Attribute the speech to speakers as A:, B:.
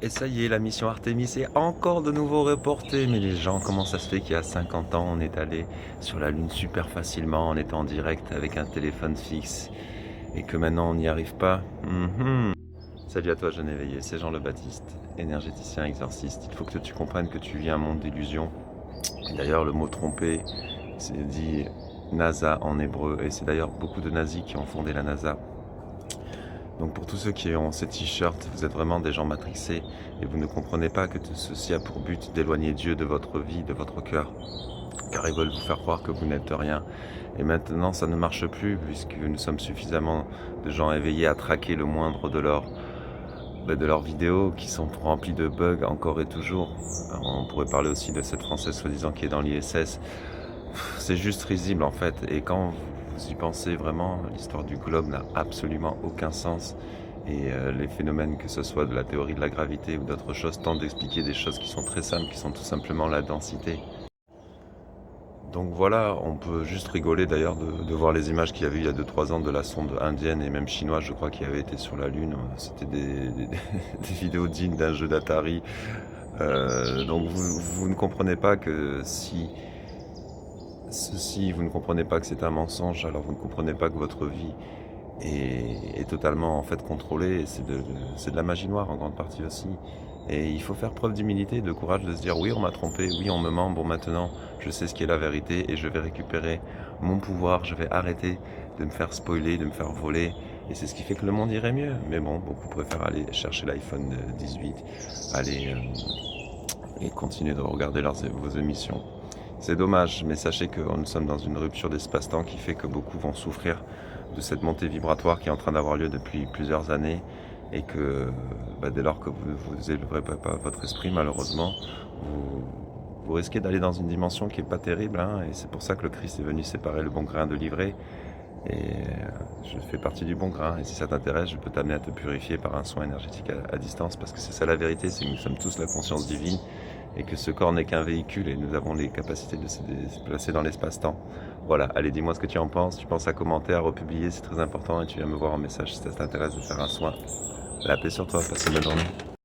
A: Et ça y est, la mission Artemis est encore de nouveau reportée. Mais les gens, comment ça se fait qu'il y a 50 ans, on est allé sur la Lune super facilement en étant en direct avec un téléphone fixe et que maintenant on n'y arrive pas? Salut à toi, jeune éveillé, c'est Jean le Baptiste, énergéticien exorciste. Il faut que tu comprennes que tu vis un monde d'illusions. Et d'ailleurs, le mot trompé, c'est dit NASA en hébreu. Et c'est d'ailleurs beaucoup de nazis qui ont fondé la NASA. Donc pour tous ceux qui ont ces t-shirts, vous êtes vraiment des gens matrixés et vous ne comprenez pas que ceci a pour but d'éloigner Dieu de votre vie, de votre cœur. Car ils veulent vous faire croire que vous n'êtes rien. Et maintenant, ça ne marche plus puisque nous sommes suffisamment de gens éveillés à traquer le moindre de leurs vidéos qui sont remplies de bugs encore et toujours. Alors, on pourrait parler aussi de cette Française soi-disant qui est dans l'ISS. C'est juste risible en fait. Et quand vous y pensez vraiment, l'histoire du globe n'a absolument aucun sens. Et les phénomènes, que ce soit de la théorie de la gravité ou d'autres choses, tentent d'expliquer des choses qui sont très simples, qui sont tout simplement la densité. Donc voilà, on peut juste rigoler d'ailleurs de voir les images qu'il y avait eu il y a 2-3 ans de la sonde indienne et même chinoise, je crois, qui avait été sur la Lune. C'était des vidéos dignes d'un jeu d'Atari. Donc vous ne comprenez pas que si vous ne comprenez pas que c'est un mensonge, alors vous ne comprenez pas que votre vie est totalement en fait contrôlée. Et c'est de la magie noire en grande partie aussi. Et il faut faire preuve d'humilité, de courage, de se dire oui, on m'a trompé, oui, on me ment, bon maintenant je sais ce qui est la vérité et je vais récupérer mon pouvoir, je vais arrêter de me faire spoiler, de me faire voler. Et c'est ce qui fait que le monde irait mieux. Mais bon, beaucoup préfèrent aller chercher l'iPhone 18, aller et continuer de regarder vos émissions. C'est dommage, mais sachez que nous sommes dans une rupture d'espace-temps qui fait que beaucoup vont souffrir de cette montée vibratoire qui est en train d'avoir lieu depuis plusieurs années et que dès lors que vous élèverez pas votre esprit, malheureusement, vous risquez d'aller dans une dimension qui n'est pas terrible, hein, et c'est pour ça que le Christ est venu séparer le bon grain de l'ivraie. Et je fais partie du bon grain, et si ça t'intéresse, je peux t'amener à te purifier par un soin énergétique à distance, parce que c'est ça la vérité, c'est que nous sommes tous la conscience divine, et que ce corps n'est qu'un véhicule, et nous avons les capacités de se déplacer dans l'espace-temps. Voilà, allez, dis-moi ce que tu en penses, tu penses à commenter, à republier, c'est très important, et tu viens me voir en message si ça t'intéresse de faire un soin. La paix sur toi, passe une bonne journée.